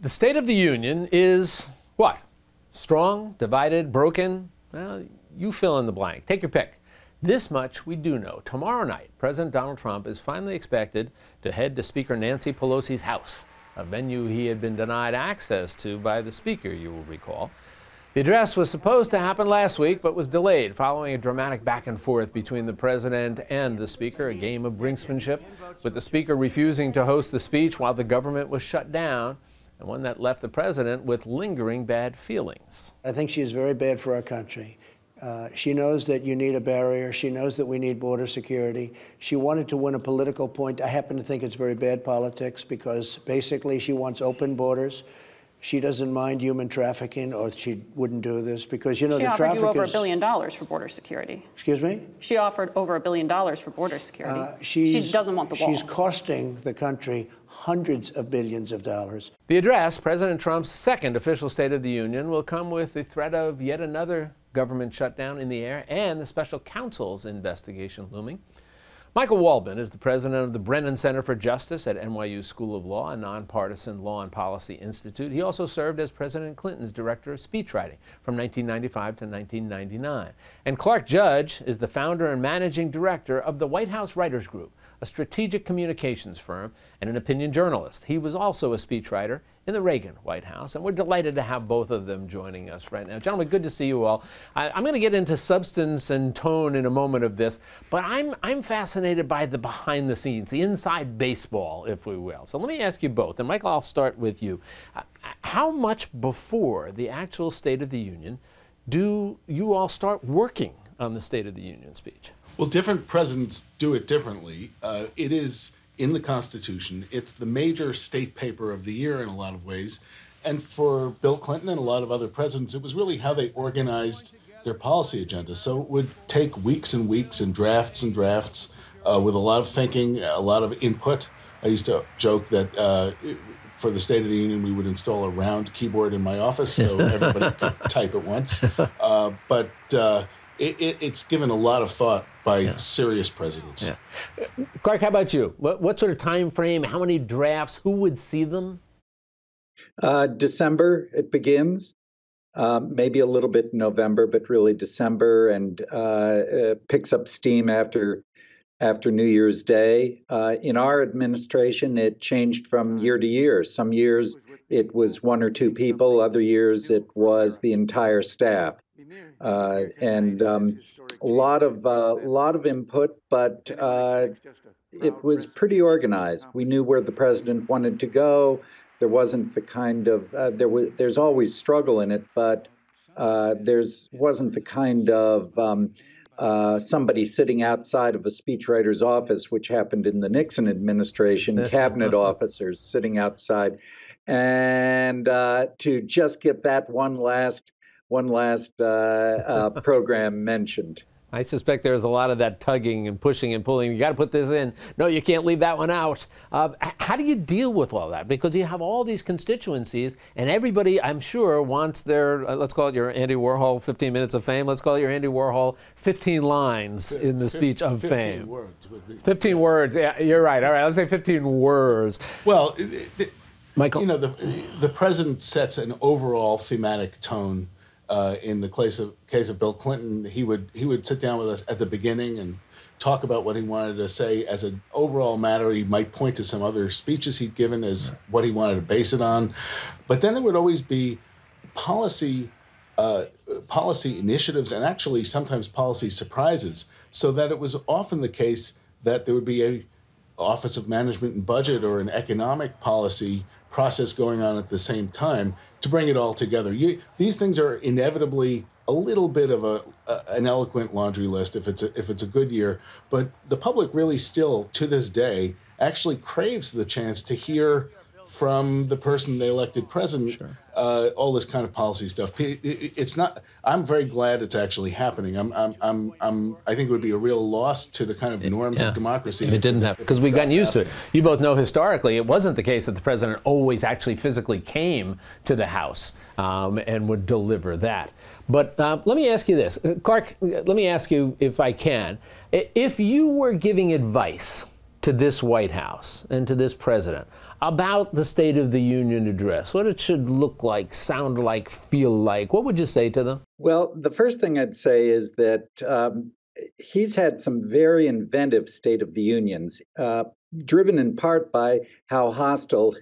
The State of the Union is what? Strong, divided, broken? Well, you fill in the blank. Take your pick. This much we do know. Tomorrow night, President Donald Trump is finally expected to head to Speaker Nancy Pelosi's house, a venue he had been denied access to by the Speaker, you will recall. The address was supposed to happen last week, but was delayed following a dramatic back and forth between the President and the Speaker, a game of brinksmanship, with the Speaker refusing to host the speech while the government was shut down, and one that left the President with lingering bad feelings. I think she is very bad for our country. She knows that you need a barrier. She knows that we need border security. She wanted to win a political point. I happen to think it's very bad politics because basically she wants open borders. She doesn't mind human trafficking, or she wouldn't do this because, you know, the traffickers... She offered you over $1 billion for border security. Excuse me? She offered over $1 billion for border security. She doesn't want the wall. She's costing the country hundreds of billions of dollars. The address, President Trump's second official State of the Union, will come with the threat of yet another government shutdown in the air and the special counsel's investigation looming. Michael Waldman is the president of the Brennan Center for Justice at NYU School of Law, a nonpartisan law and policy institute. He also served as President Clinton's director of speechwriting from 1995 to 1999. And Clark Judge is the founder and managing director of the White House Writers Group, a strategic communications firm and an opinion journalist. He was also a speechwriter in the Reagan White House, and we're delighted to have both of them joining us right now. Gentlemen, good to see you all. I'm going to get into substance and tone in a moment of this, but I'm fascinated by the behind the scenes, the inside baseball, if we will. So let me ask you both, and Michael, I'll start with you. How much before the actual State of the Union do you all start working on the State of the Union speech? Well, different presidents do it differently. It is in the Constitution. It's the major state paper of the year in a lot of ways. And for Bill Clinton and a lot of other presidents, it was really how they organized their policy agenda. So it would take weeks and weeks and drafts with a lot of thinking, a lot of input. I used to joke that for the State of the Union, we would install a round keyboard in my office so everybody could type at once. But it's given a lot of thought by serious presidents. Yeah. Clark, how about you? What sort of time frame? How many drafts? Who would see them? December, it begins. Maybe a little bit in November, but really December, and picks up steam after New Year's Day. In our administration, it changed from year to year. Some years it was one or two people. Other years it was the entire staff. And a lot of input, but it was pretty organized. We knew where the president wanted to go. There wasn't the kind of there's always struggle in it, but wasn't the kind of somebody sitting outside of a speechwriter's office, which happened in the Nixon administration, cabinet officers sitting outside, and to just get that one last program mentioned. I suspect there's a lot of that tugging and pushing and pulling. You got to put this in. No, you can't leave that one out. How do you deal with all that? Because you have all these constituencies, and everybody, I'm sure, wants their, let's call it your Andy Warhol 15 minutes of fame. Let's call it your Andy Warhol 15 lines in the speech of 15 fame. 15 words would be. 15 words. Yeah, you're right. All right, let's say 15 words. Well, Michael, you know, the president sets an overall thematic tone. In the case of Bill Clinton, he would sit down with us at the beginning and talk about what he wanted to say as an overall matter. He might point to some other speeches he'd given as what he wanted to base it on, but then there would always be policy initiatives and actually sometimes policy surprises. So that it was often the case that there would be a Office of Management and Budget or an economic policy process going on at the same time to bring it all together. These things are inevitably a little bit of an eloquent laundry list if it's a good year, but the public really still, to this day, actually craves the chance to hear from the person they elected president, sure. All this kind of policy stuff. It's not. I'm very glad it's actually happening. I think it would be a real loss to the kind of norms of democracy if it didn't happen, because we've gotten used to it. You both know historically it wasn't the case that the president always actually physically came to the House and would deliver that. But let me ask you this, Clark. Let me ask you, if I can, if you were giving advice to this White House and to this president about the State of the Union address, what it should look like, sound like, feel like. What would you say to them? Well, the first thing I'd say is that he's had some very inventive State of the Unions, driven in part by how hostile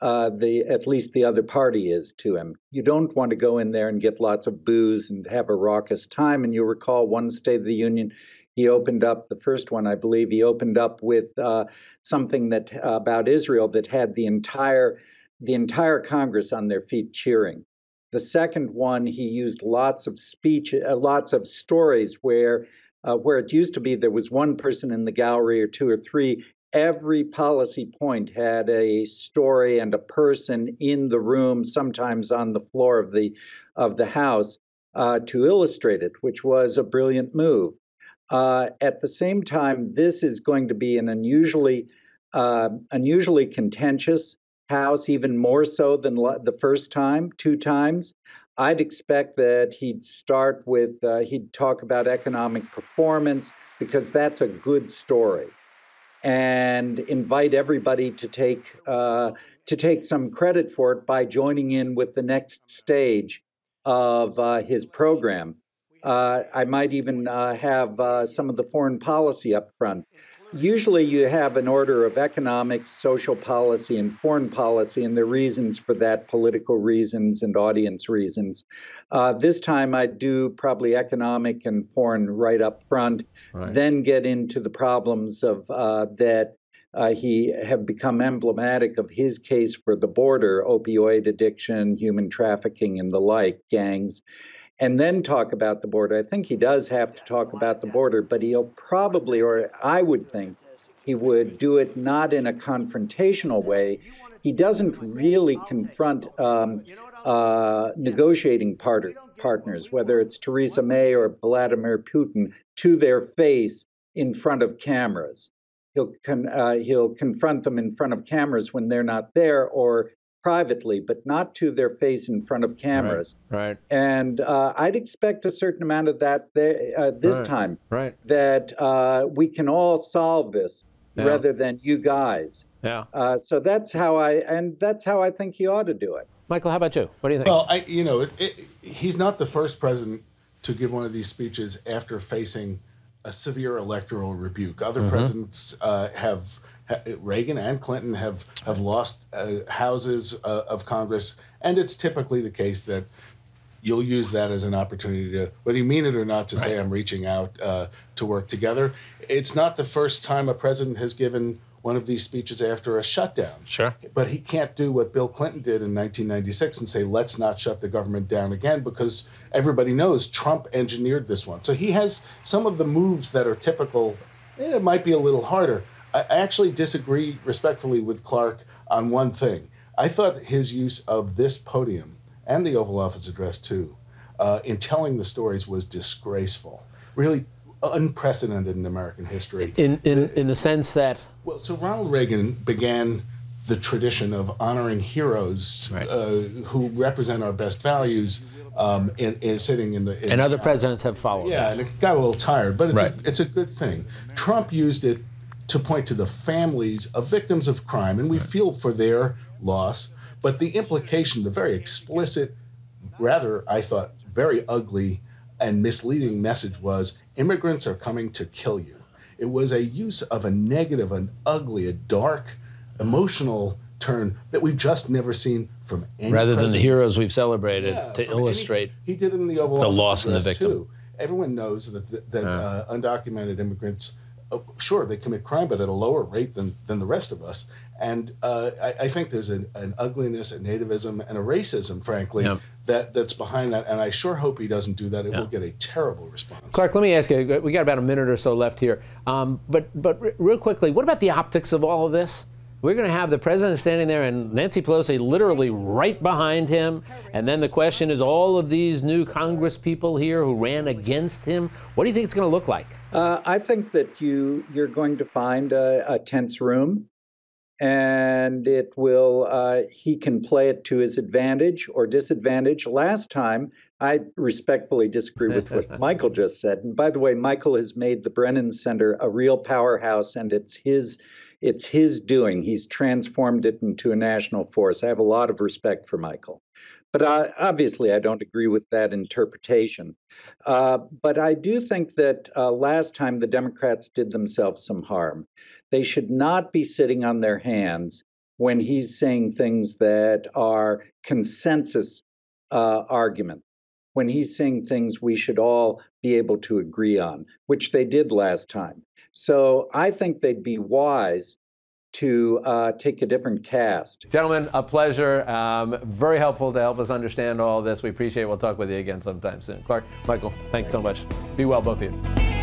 at least the other party is to him. You don't want to go in there and get lots of booze and have a raucous time. And you recall one State of the Union, he opened up, the first one, I believe, he opened up with something that about Israel that had the entire Congress on their feet cheering. The second one, he used lots of speech, lots of stories where it used to be there was one person in the gallery or two or three. Every policy point had a story and a person in the room, sometimes on the floor of the House, to illustrate it, which was a brilliant move. At the same time, this is going to be an unusually contentious House, even more so than the first time, two times. I'd expect that he'd start with, he'd talk about economic performance, because that's a good story, and invite everybody to take some credit for it by joining in with the next stage of his program. I might even have some of the foreign policy up front. Usually you have an order of economics, social policy, and foreign policy, and the reasons for that, political reasons and audience reasons. This time I'd do probably economic and foreign right up front, right. Then get into the problems of that he have become emblematic of his case for the border, opioid addiction, human trafficking, and the like, gangs. And then talk about the border. I think he does have to talk about the border, but he'll probably, or I would think, he would do it not in a confrontational way. He doesn't really confront negotiating partners, whether it's Theresa May or Vladimir Putin, to their face in front of cameras. He'll confront them in front of cameras when they're not there, or privately, but not to their face in front of cameras. Right. And I'd expect a certain amount of that this time. Right. That we can all solve this rather than you guys. Yeah. So that's how I think he ought to do it. Michael, how about you? What do you think? Well, he's not the first president to give one of these speeches after facing a severe electoral rebuke. Other presidents have. Reagan and Clinton have lost houses of Congress, and it's typically the case that you'll use that as an opportunity to, whether you mean it or not, to say I'm reaching out to work together. It's not the first time a president has given one of these speeches after a shutdown. Sure. But he can't do what Bill Clinton did in 1996 and say, let's not shut the government down again, because everybody knows Trump engineered this one. So he has some of the moves that are typical. It might be a little harder. I actually disagree respectfully with Clark on one thing. I thought his use of this podium and the Oval Office address too, in telling the stories, was disgraceful, really unprecedented in American history. In the sense that? Well, so Ronald Reagan began the tradition of honoring heroes who represent our best values, sitting in the... and other presidents have followed. Yeah, and it got a little tired, but it's a good thing. Trump used it to point to the families of victims of crime, and we feel for their loss. But the implication, the very explicit, rather, I thought, very ugly and misleading message was, immigrants are coming to kill you. It was a use of a negative, an ugly, a dark, emotional turn that we've just never seen from any rather president. than the heroes we've celebrated to illustrate he did it in the Oval the Office loss and the victim. Too. Everyone knows that undocumented immigrants, sure, they commit crime, but at a lower rate than the rest of us. And I think there's an ugliness, a nativism, and a racism, frankly, that's behind that. And I sure hope he doesn't do that. It will get a terrible response. Clark, let me ask you, we got about a minute or so left here. But real quickly, what about the optics of all of this? We're going to have the president standing there and Nancy Pelosi literally right behind him. And then the question is, all of these new Congress people here who ran against him, what do you think it's going to look like? I think that you're going to find a tense room, and it will. He can play it to his advantage or disadvantage. Last time, I respectfully disagree with what Michael just said. And by the way, Michael has made the Brennan Center a real powerhouse, and it's his It's his doing. He's transformed it into a national force. I have a lot of respect for Michael. But obviously, I don't agree with that interpretation. But I do think that last time the Democrats did themselves some harm. They should not be sitting on their hands when he's saying things that are consensus arguments, when he's saying things we should all be able to agree on, which they did last time. So I think they'd be wise to take a different cast. Gentlemen, a pleasure. Very helpful to help us understand all this. We appreciate it. We'll talk with you again sometime soon. Clark, Michael, thanks so much. Be well, both of you.